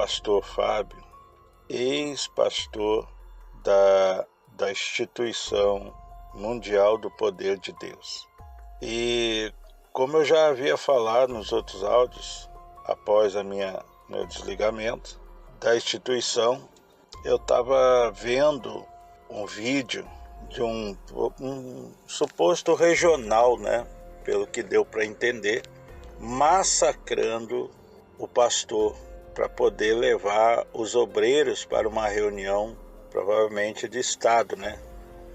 pastor Fábio, ex-pastor da Instituição Mundial do Poder de Deus. E como eu já havia falado nos outros áudios, após meu desligamento da instituição, eu estava vendo um vídeo de um suposto regional, né, pelo que deu para entender, massacrando o pastor para poder levar os obreiros para uma reunião, provavelmente de estado, né,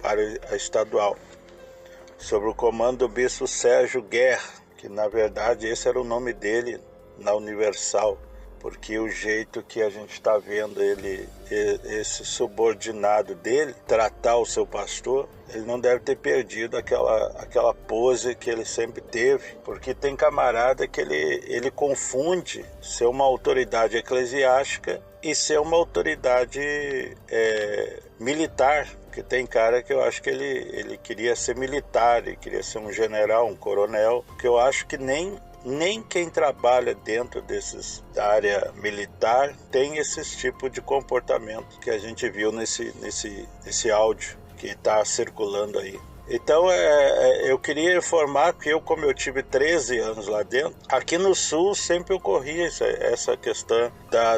para a estadual, sob o comando do bispo Sérgio Guerra, que na verdade esse era o nome dele na Universal, porque o jeito que a gente está vendo esse subordinado dele tratar o seu pastor, ele não deve ter perdido aquela pose que ele sempre teve, porque tem camarada que ele confunde ser uma autoridade eclesiástica e ser uma autoridade militar, porque tem cara que eu acho que ele queria ser militar, ele queria ser um general, um coronel, que eu acho que nem quem trabalha dentro da área militar tem esse tipo de comportamento que a gente viu nesse áudio que está circulando aí. Então eu queria informar que como eu tive 13 anos lá dentro, aqui no Sul sempre ocorria essa questão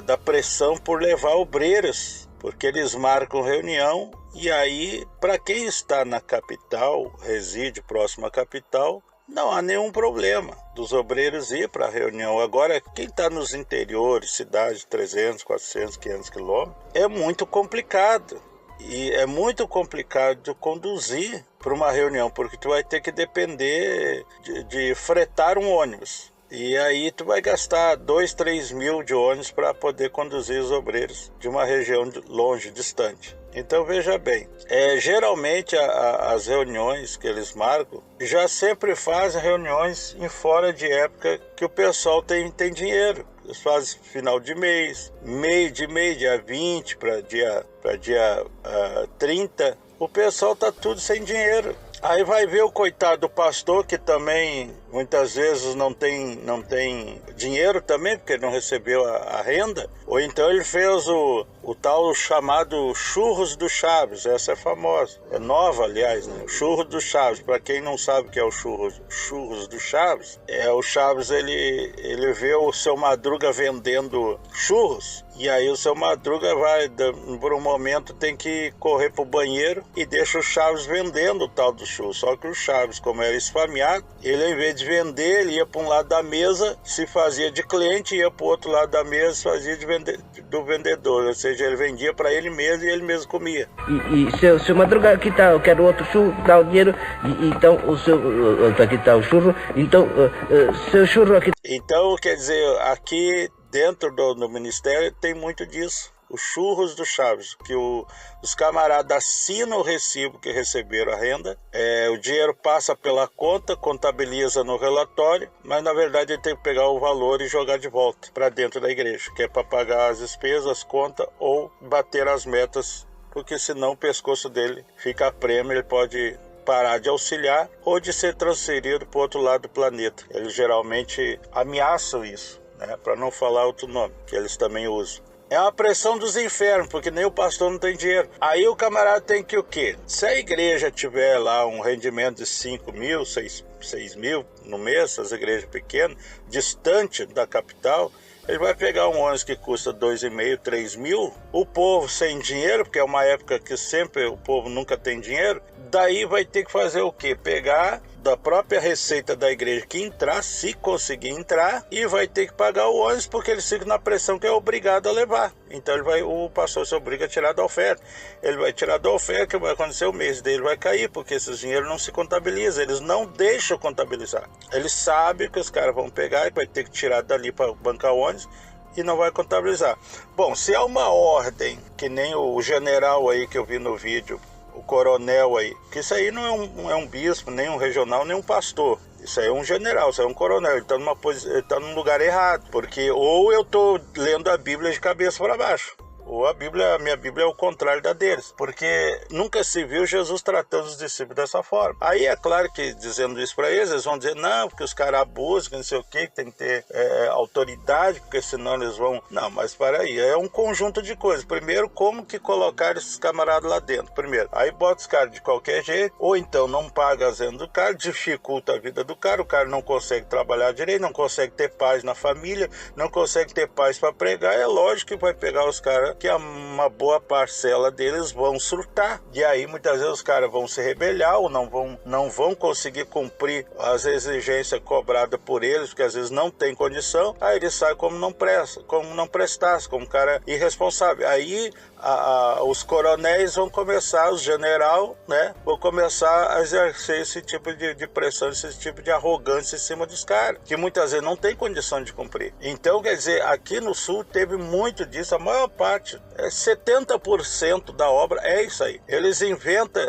da pressão por levar obreiros, porque eles marcam reunião e aí, para quem está na capital, reside próximo à capital, não há nenhum problema dos obreiros ir para a reunião. Agora, quem está nos interiores, cidades de 300, 400, 500 quilômetros, é muito complicado. E é muito complicado conduzir para uma reunião, porque tu vai ter que depender de fretar um ônibus. E aí tu vai gastar 2, 3 mil de ônibus para poder conduzir os obreiros de uma região longe, distante. Então veja bem, geralmente as reuniões que eles marcam já sempre fazem reuniões em fora de época que o pessoal tem dinheiro. Eles fazem final de mês, meio de mês, dia 20 para dia 30. O pessoal tá tudo sem dinheiro. Aí vai ver o coitado do pastor, que também muitas vezes não tem dinheiro também, porque ele não recebeu a renda. Ou então ele fez o tal chamado Churros do Chaves. Essa é famosa, é nova, aliás, né? O Churros do Chaves. Para quem não sabe o que é o Churros do Chaves, o Chaves ele vê o seu Madruga vendendo churros. E aí o seu Madruga vai, por um momento, tem que correr pro banheiro e deixa o Chaves vendendo o tal do churro. Só que o Chaves, como era esfameado, ele, em vez de vender, ele ia para um lado da mesa, se fazia de cliente, ia para o outro lado da mesa, se fazia do vendedor. Ou seja, ele vendia para ele mesmo e ele mesmo comia. E seu Madruga, aqui tá, eu quero outro churro, dá o dinheiro, e então aqui tá o churro, então seu churro aqui. Então, quer dizer, aqui dentro do ministério tem muito disso. Os churros do Chaves, que os camaradas assinam o recibo que receberam a renda, o dinheiro passa pela conta, contabiliza no relatório, mas na verdade ele tem que pegar o valor e jogar de volta para dentro da igreja, que é para pagar as despesas, as contas ou bater as metas, porque senão o pescoço dele fica prêmio, ele pode parar de auxiliar ou de ser transferido para o outro lado do planeta. Eles geralmente ameaçam isso, né, para não falar outro nome, que eles também usam. É uma pressão dos infernos, porque nem o pastor não tem dinheiro. Aí o camarada tem que o quê? Se a igreja tiver lá um rendimento de 5 mil, 6 mil no mês, as igrejas pequenas, distante da capital, ele vai pegar um ônibus que custa 2,5, 3 mil, o povo sem dinheiro, porque é uma época que sempre o povo nunca tem dinheiro, daí vai ter que fazer o quê? Pegar da própria receita da igreja que entrar, se conseguir entrar, e vai ter que pagar o ônibus, porque eles ficam na pressão que é obrigado a levar. Então o pastor se obriga a tirar da oferta. Ele vai tirar da oferta, que vai acontecer, o mês dele vai cair, porque esses dinheiros não se contabilizam, eles não deixam contabilizar. Eles sabem que os caras vão pegar e vai ter que tirar dali para bancar o ônibus, e não vai contabilizar. Bom, se há uma ordem, que nem o general aí que eu vi no vídeo, o coronel aí, que isso aí não é um bispo, nem um regional, nem um pastor. Isso aí é um general, isso aí é um coronel. Ele está num lugar errado, porque ou eu estou lendo a Bíblia de cabeça para baixo, Ou a minha Bíblia é o contrário da deles, porque nunca se viu Jesus tratando os discípulos dessa forma. Aí é claro que dizendo isso para eles vão dizer, não, porque os caras abusam, que não sei o que tem que ter autoridade, porque senão eles vão... Não, mas para aí, é um conjunto de coisas. Primeiro, como que colocar esses camaradas lá dentro? Primeiro, aí bota os caras de qualquer jeito, ou então não paga as rendas do cara, dificulta a vida do cara, o cara não consegue trabalhar direito, não consegue ter paz na família, não consegue ter paz para pregar. É lógico que vai pegar os caras, que uma boa parcela deles vão surtar, e aí muitas vezes os caras vão se rebeliar, ou não vão conseguir cumprir as exigências cobradas por eles, porque às vezes não tem condição, aí ele sai como não prestasse, como um cara irresponsável. Aí os coronéis vão começar, os general, né, vão começar a exercer esse tipo de pressão, esse tipo de arrogância em cima dos caras, que muitas vezes não tem condição de cumprir. Então, quer dizer, aqui no Sul teve muito disso, a maior parte, 70% da obra é isso aí. Eles inventam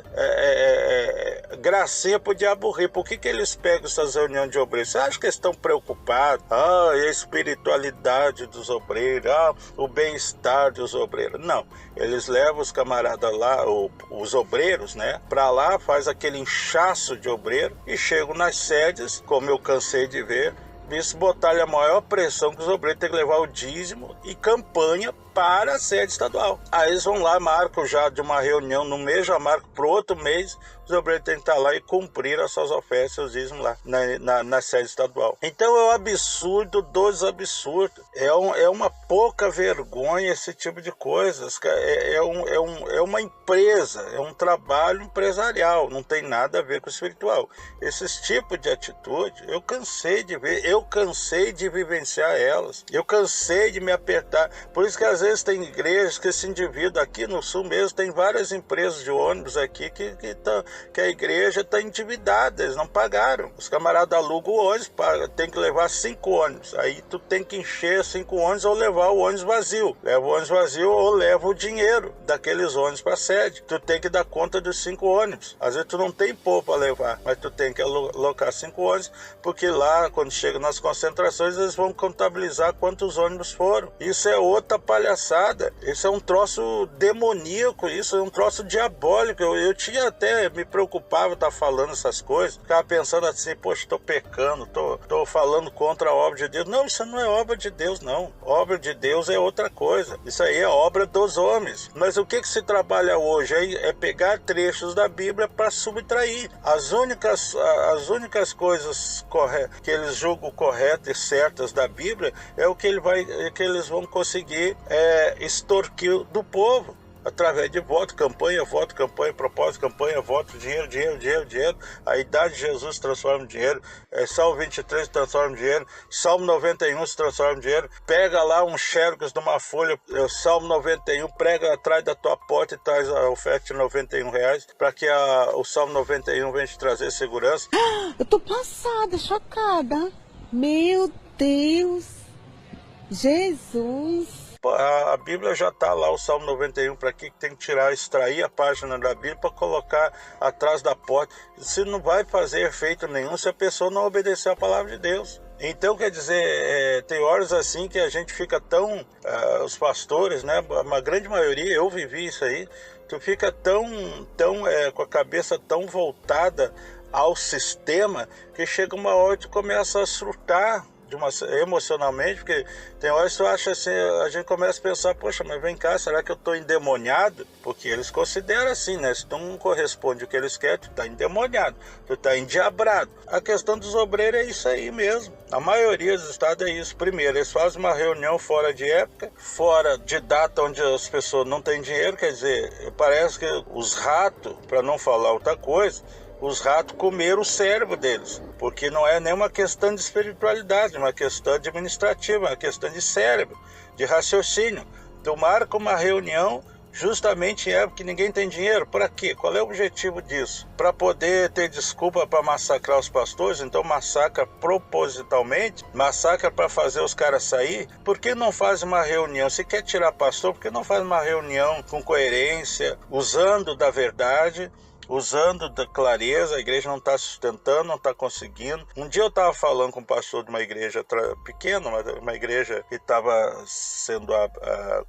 gracinha pro diabo rir. Por que eles pegam essas reuniões de obreiros? Você acha que eles estão preocupados? A espiritualidade dos obreiros, o bem-estar dos obreiros. Não. Eles levam os camaradas lá, os obreiros, né, pra lá, faz aquele inchaço de obreiro e chegam nas sedes, como eu cansei de ver, isso botar-lhe a maior pressão que os obreiros têm que levar o dízimo e campanha para a sede estadual. Aí eles vão lá, marcam já de uma reunião no mês, já marcam para o outro mês, os obreiros têm que estar lá e cumprir as suas ofertas, seus dízimos lá na sede estadual. Então é um absurdo dos absurdos. É uma pouca vergonha esse tipo de coisas. É uma empresa, é um trabalho empresarial, não tem nada a ver com o espiritual. Esses tipos de atitude, eu cansei de ver, eu cansei de vivenciar elas, eu cansei de me apertar. Por isso que às vezes tem igrejas que esse indivíduo aqui no Sul mesmo, tem várias empresas de ônibus aqui que a igreja está endividada, eles não pagaram. Os camaradas alugam o ônibus, tem que levar 5 ônibus. Aí tu tem que encher 5 ônibus ou levar o ônibus vazio. Leva o ônibus vazio ou leva o dinheiro daqueles ônibus para a sede. Tu tem que dar conta dos 5 ônibus. Às vezes tu não tem pouco para levar, mas tu tem que alocar 5 ônibus, porque lá, quando chega nas concentrações, eles vão contabilizar quantos ônibus foram. Isso é outra palhaçada. Isso é um troço demoníaco, isso é um troço diabólico. Eu tinha até, me preocupava estar falando essas coisas, ficava pensando assim, poxa, estou pecando, estou falando contra a obra de Deus. Não, isso não é obra de Deus, não. Obra de Deus é outra coisa. Isso aí é obra dos homens. Mas o que se trabalha hoje é pegar trechos da Bíblia para subtrair. As únicas coisas que eles julgam corretas e certas da Bíblia é o que eles vão conseguir extorquir do povo através de voto, campanha, propósito, campanha, voto, dinheiro. A idade de Jesus se transforma em dinheiro, Salmo 23 se transforma em dinheiro, Salmo 91 se transforma em dinheiro. Pega lá um xerox de uma folha, Salmo 91, prega atrás da tua porta e traz a oferta de R$91 para que o Salmo 91 venha te trazer segurança. Eu tô passada, chocada. Meu Deus, Jesus. A Bíblia já está lá, o Salmo 91, para que tem que extrair a página da Bíblia para colocar atrás da porta. Isso não vai fazer efeito nenhum se a pessoa não obedecer a palavra de Deus. Então, quer dizer, tem horas assim que a gente fica tão... os pastores, né, uma grande maioria, eu vivi isso aí, tu fica tão com a cabeça tão voltada ao sistema que chega uma hora que tu começa a surtar emocionalmente, porque tem horas que tu acha assim, a gente começa a pensar, poxa, mas vem cá, será que eu estou endemoniado? Porque eles consideram assim, né? Se tu não corresponde ao que eles querem, tu está endemoniado, tu está endiabrado. A questão dos obreiros é isso aí mesmo. A maioria dos estados é isso. Primeiro, eles fazem uma reunião fora de época, fora de data onde as pessoas não têm dinheiro, quer dizer, parece que os ratos, para não falar outra coisa, os ratos comeram o cérebro deles, porque não é nem uma questão de espiritualidade, é uma questão administrativa, é uma questão de cérebro, de raciocínio. Tu marca uma reunião justamente em época que ninguém tem dinheiro. Para quê? Qual é o objetivo disso? Para poder ter desculpa para massacrar os pastores? Então massacra propositalmente, massacra para fazer os caras sair. Por que não faz uma reunião? Se quer tirar pastor, por que não faz uma reunião com coerência, usando da verdade, usando da clareza, a igreja não está sustentando, não está conseguindo. Um dia eu estava falando com um pastor de uma igreja pequena, uma igreja que estava sendo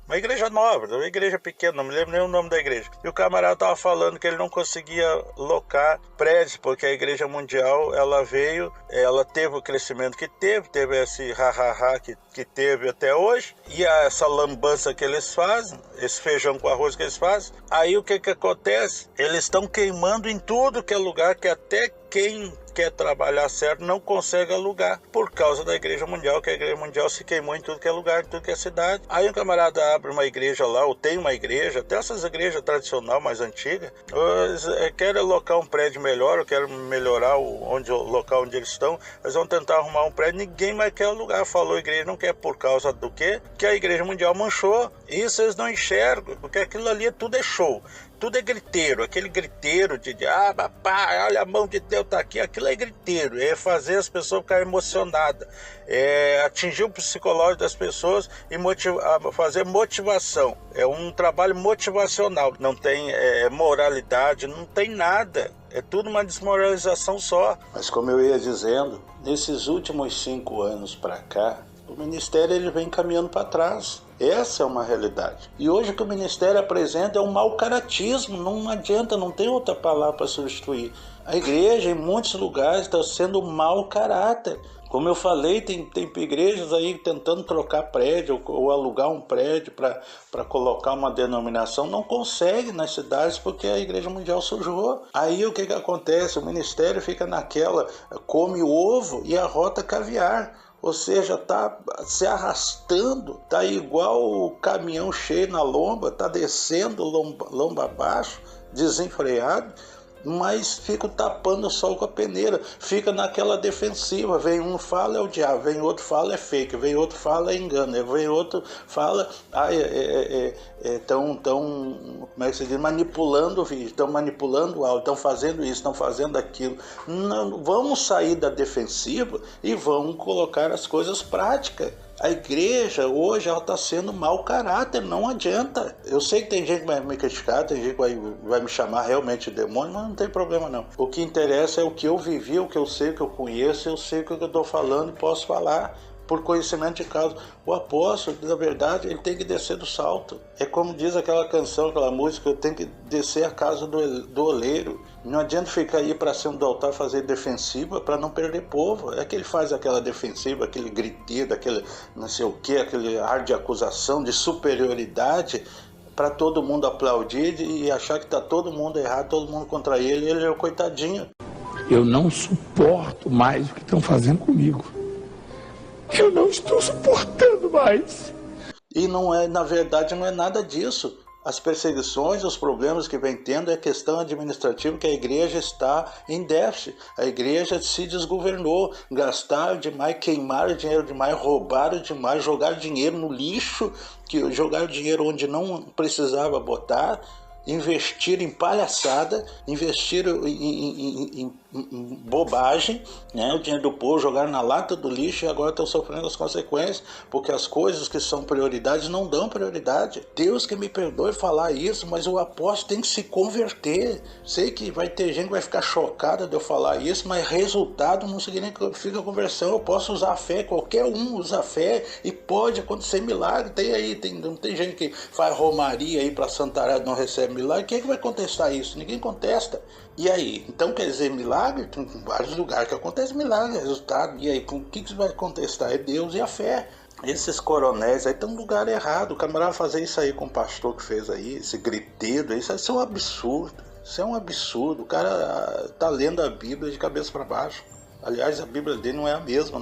uma igreja nova, uma igreja pequena, não me lembro nem o nome da igreja. E o camarada estava falando que ele não conseguia locar prédios, porque a Igreja Mundial, ela teve o crescimento que teve esse ha-ha-ha que teve até hoje, e essa lambança que eles fazem, esse feijão com arroz que eles fazem. Aí o que acontece? Eles estão queimando em tudo que é lugar, que até quem quer trabalhar certo não consegue alugar por causa da Igreja Mundial, que a Igreja Mundial se queimou em tudo que é lugar, em tudo que é cidade. Aí um camarada abre uma igreja lá, ou tem uma igreja, até essas igrejas tradicionais mais antigas, querem alocar um prédio melhor, ou querem melhorar o local onde eles estão, eles vão tentar arrumar um prédio, ninguém mais quer alugar. Falou, a igreja não quer por causa do quê? Que a Igreja Mundial manchou. Isso eles não enxergam, porque aquilo ali tudo é show. Tudo é griteiro, aquele griteiro de papai, olha a mão de Deus tá aqui, aquilo é griteiro, é fazer as pessoas ficarem emocionadas, é atingir o psicológico das pessoas e fazer motivação, é um trabalho motivacional, não tem moralidade, não tem nada, é tudo uma desmoralização só. Mas como eu ia dizendo, nesses últimos 5 anos para cá, o ministério ele vem caminhando para trás. Essa é uma realidade. E hoje o que o ministério apresenta é um mau caratismo. Não adianta, não tem outra palavra para substituir. A igreja, em muitos lugares, está sendo mau caráter. Como eu falei, tem igrejas aí tentando trocar prédio ou alugar um prédio para colocar uma denominação. Não consegue nas cidades porque a Igreja Mundial sujou. Aí o que acontece? O ministério fica naquela, come o ovo e arrota caviar. Ou seja, está se arrastando, está igual o caminhão cheio na lomba, está descendo lomba abaixo, desenfreado, mas fica tapando o sol com a peneira, fica naquela defensiva, vem um fala é o diabo, vem outro fala é fake, vem outro fala é engano, vem outro fala, como é que se diz, manipulando o vídeo, estão manipulando o áudio, estão fazendo isso, estão fazendo aquilo. Não, vamos sair da defensiva e vamos colocar as coisas práticas. A igreja hoje ela está sendo mau caráter, não adianta. Eu sei que tem gente que vai me criticar, tem gente que vai me chamar realmente de demônio, mas não tem problema não. O que interessa é o que eu vivi, o que eu sei, o que eu conheço, eu sei o que eu estou falando e posso falar por conhecimento de causa. O apóstolo, na verdade, ele tem que descer do salto. É como diz aquela canção, aquela música, eu tenho que descer a casa do oleiro. Não adianta ficar aí para cima do altar fazer defensiva para não perder povo. É que ele faz aquela defensiva, aquele griteiro, aquele não sei o que, aquele ar de acusação, de superioridade, para todo mundo aplaudir e achar que está todo mundo errado, todo mundo contra ele, ele é o coitadinho. Eu não suporto mais o que estão fazendo comigo. Eu não estou suportando mais. E não é, na verdade, não é nada disso. As perseguições, os problemas que vem tendo é questão administrativa, que a igreja está em déficit. A igreja se desgovernou, gastaram demais, queimaram dinheiro demais, roubaram demais, jogaram dinheiro no lixo, jogaram dinheiro onde não precisava botar, investiram em palhaçada, investiram em bobagem, né? O dinheiro do povo jogaram na lata do lixo e agora estão sofrendo as consequências, porque as coisas que são prioridades não dão prioridade. Deus que me perdoe falar isso, mas o apóstolo tem que se converter. Sei que vai ter gente que vai ficar chocada de eu falar isso, mas resultado não significa conversão. Eu posso usar a fé, qualquer um usa a fé e pode acontecer milagre. Não tem gente que faz romaria aí para Santarém não recebe milagre. Quem é que vai contestar isso? Ninguém contesta. E aí? Então quer dizer milagre? Tem vários lugares que acontece milagre, resultado. E aí, com o que você vai contestar? É Deus e a fé. Esses coronéis aí estão no lugar errado. O camarada fazer isso aí com o pastor que fez aí, esse griteiro, isso é um absurdo. Isso é um absurdo. O cara tá lendo a Bíblia de cabeça para baixo. Aliás, a Bíblia dele não é a mesma,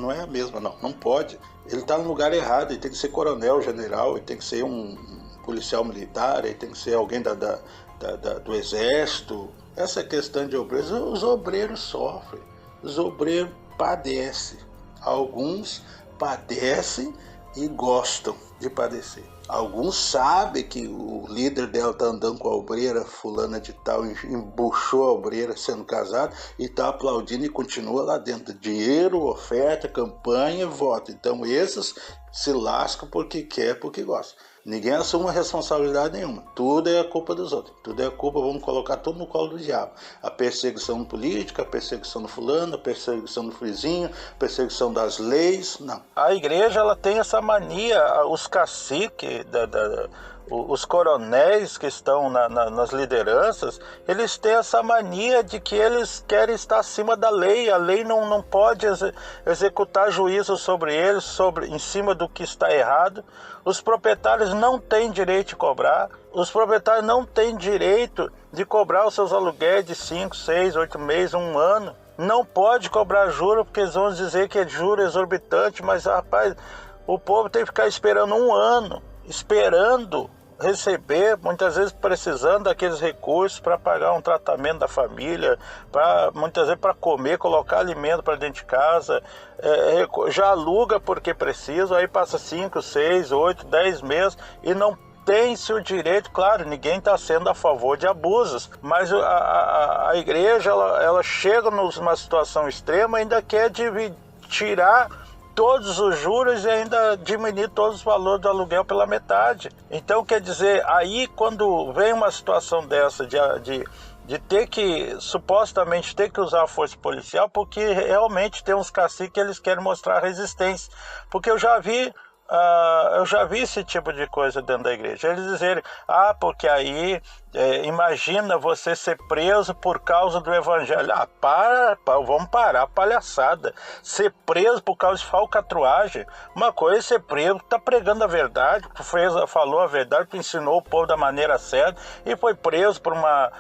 não pode. Ele tá no lugar errado, ele tem que ser coronel, general, ele tem que ser um policial militar, ele tem que ser alguém do exército. Essa questão de obreiros, os obreiros sofrem, os obreiros padecem. Alguns padecem e gostam de padecer. Alguns sabem que o líder dela está andando com a obreira fulana de tal, embuchou a obreira sendo casado e está aplaudindo e continua lá dentro. Dinheiro, oferta, campanha, voto. Então esses se lascam porque quer, porque gosta. Ninguém assume responsabilidade nenhuma. Tudo é a culpa dos outros. Tudo é a culpa, vamos colocar tudo no colo do diabo. A perseguição política, a perseguição do fulano, a perseguição do frizinho, a perseguição das leis. Não. A igreja, ela tem essa mania, os caciques, os coronéis que estão nas lideranças, eles têm essa mania de que eles querem estar acima da lei. A lei não pode executar juízo sobre eles, em cima do que está errado. Os proprietários não têm direito de cobrar. Os proprietários não têm direito de cobrar os seus aluguéis de 5, 6, 8 meses, 1 ano. Não pode cobrar juros, porque eles vão dizer que é juro exorbitante, mas, rapaz, o povo tem que ficar esperando 1 ano, esperando receber, muitas vezes precisando daqueles recursos para pagar um tratamento da família, muitas vezes para comer, colocar alimento para dentro de casa, já aluga porque precisa, aí passa 5, 6, 8, 10 meses e não tem-se o direito. Claro, ninguém está sendo a favor de abusos, mas a igreja ela chega numa situação extrema, ainda quer tirar todos os juros e ainda diminuir todos os valores do aluguel pela metade. Então, quer dizer, aí quando vem uma situação dessa de ter que, supostamente, ter que usar a força policial, porque realmente tem uns caciques que eles querem mostrar resistência. Porque eu já vi esse tipo de coisa dentro da igreja. Eles dizerem, porque aí imagina você ser preso por causa do evangelho. Vamos parar a palhaçada. Ser preso por causa de falcatruagem. Uma coisa é ser preso que está pregando a verdade, que falou a verdade, que ensinou o povo da maneira certa e foi preso por uma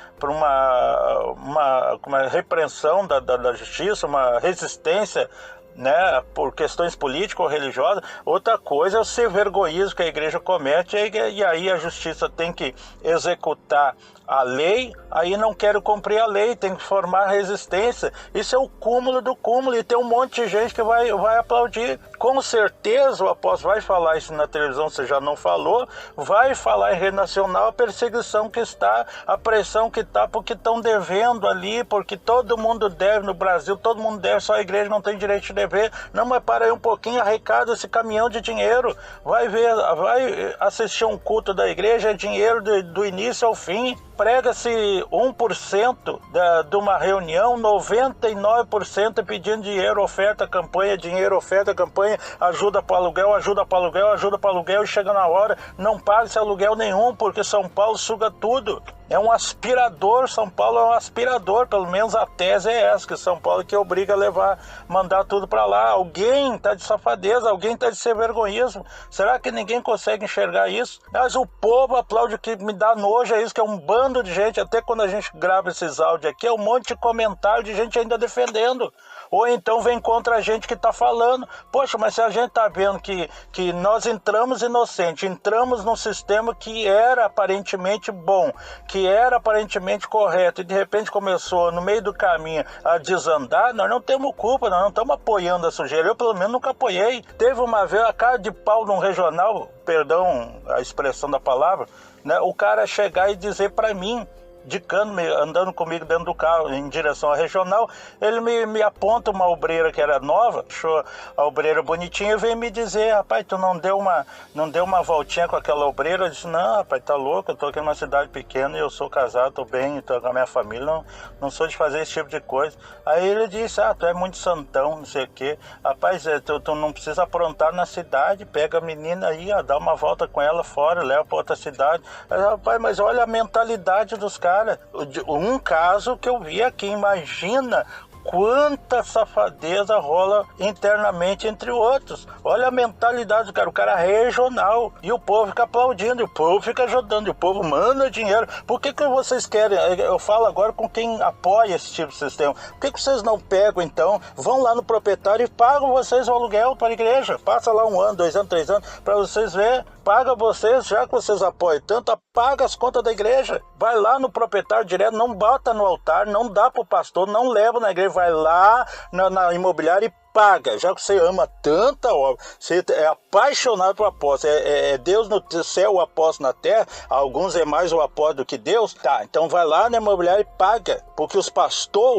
repreensão da justiça, uma resistência, né, por questões políticas ou religiosas. Outra coisa é o ser vergonhoso que a igreja comete, e aí a justiça tem que executar a lei, aí não quero cumprir a lei, tem que formar resistência. Isso é o cúmulo do cúmulo, e tem um monte de gente que vai aplaudir. Com certeza o apóstolo vai falar isso na televisão, você já não falou, vai falar em rede nacional a perseguição que está, a pressão que está, porque estão devendo ali, porque todo mundo deve no Brasil, todo mundo deve, só a igreja não tem direito de dever. Não, mas para aí um pouquinho, arrecada esse caminhão de dinheiro, vai assistir um culto da igreja, é dinheiro do início ao fim. Prega-se 1% de uma reunião, 99% pedindo dinheiro, oferta, campanha, dinheiro, oferta, campanha, ajuda para aluguel, ajuda para aluguel, ajuda para aluguel, e chega na hora, não paga-se aluguel nenhum, porque São Paulo suga tudo. É um aspirador, São Paulo é um aspirador, pelo menos a tese é essa, que São Paulo que obriga a mandar tudo para lá. Alguém está de safadeza, alguém está de ser vergonhismo. Será que ninguém consegue enxergar isso? Mas o povo aplaude, o que me dá nojo é isso, que é um bando de gente, até quando a gente grava esses áudios aqui, é um monte de comentário de gente ainda defendendo. Ou então vem contra a gente que está falando. Poxa, mas se a gente está vendo que nós entramos inocente, entramos num sistema que era aparentemente bom, que era aparentemente correto, e de repente começou no meio do caminho a desandar, nós não temos culpa, nós não estamos apoiando a sujeira. Eu pelo menos nunca apoiei. Teve uma vez a cara de pau num regional, perdão a expressão da palavra, né, o cara chegar e dizer para mim, andando comigo dentro do carro em direção à regional, ele me aponta uma obreira que era nova, achou a obreira bonitinha e veio me dizer: rapaz, tu não deu uma voltinha com aquela obreira? Eu disse: não, rapaz, tá louco, eu tô aqui numa cidade pequena e eu sou casado, tô bem, tô com a minha família, não sou de fazer esse tipo de coisa. Aí ele disse: tu é muito santão, não sei o quê. Rapaz, tu não precisa aprontar na cidade, pega a menina aí, dá uma volta com ela fora, leva pra outra cidade. Aí, rapaz, mas olha a mentalidade dos caras. Um caso que eu vi aqui, imagina quanta safadeza rola internamente entre outros. Olha a mentalidade do cara, o cara é regional, e o povo fica aplaudindo, e o povo fica ajudando, e o povo manda dinheiro. Por que vocês querem? Eu falo agora com quem apoia esse tipo de sistema. Por que vocês não pegam, então, vão lá no proprietário e pagam vocês o aluguel para a igreja? Passa lá 1 ano, 2 anos, 3 anos, para vocês verem. Paga vocês, já que vocês apoiam tanto, paga as contas da igreja. Vai lá no proprietário direto, não bota no altar, não dá pro pastor, não leva na igreja, vai lá na imobiliária e paga, já que você ama tanta obra, você é apaixonado por apóstolo, é Deus no céu, o apóstolo na terra, alguns é mais o apóstolo do que Deus, tá, então vai lá na imobiliária e paga, porque o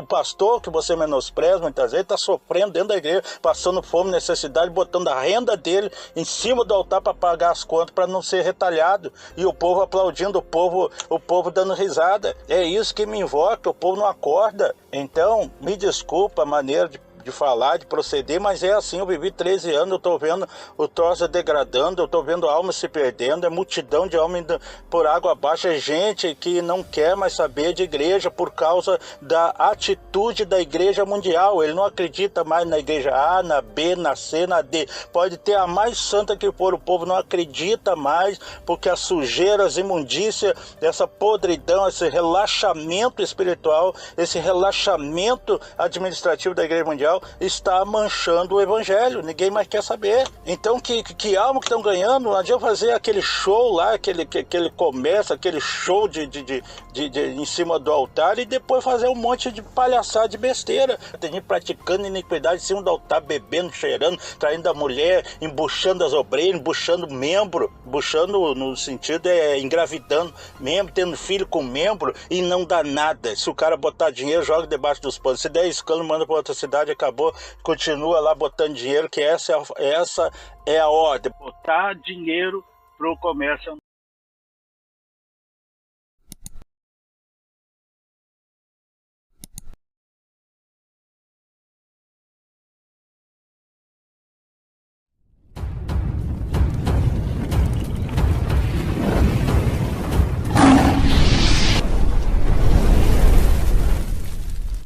pastor que você menospreza muitas vezes, está sofrendo dentro da igreja, passando fome, necessidade, botando a renda dele em cima do altar para pagar as contas, para não ser retalhado, e o povo aplaudindo, o povo dando risada. É isso que me invoca, o povo não acorda. Então, me desculpa a maneira de falar, de proceder, mas é assim, eu vivi 13 anos, eu estou vendo o troço degradando, eu estou vendo almas se perdendo, é multidão de almas por água abaixo, é gente que não quer mais saber de igreja por causa da atitude da igreja mundial, ele não acredita mais na igreja A, na B, na C, na D, pode ter a mais santa que for, o povo não acredita mais, porque as sujeiras, as imundícias, essa podridão, esse relaxamento espiritual, esse relaxamento administrativo da igreja mundial está manchando o evangelho, ninguém mais quer saber. Então que alma que estão ganhando, não adianta fazer aquele show lá, aquele comércio, aquele show em cima do altar e depois fazer um monte de palhaçada, de besteira. Tem gente praticando iniquidade em cima do altar, bebendo, cheirando, traindo a mulher, embuchando as obreiras, embuchando membro, embuchando no sentido engravidando membro, tendo filho com membro e não dá nada. Se o cara botar dinheiro, joga debaixo dos panos. Se der escândalo, manda para outra cidade, acabou, continua lá botando dinheiro, que essa é a ordem, botar dinheiro pro comércio.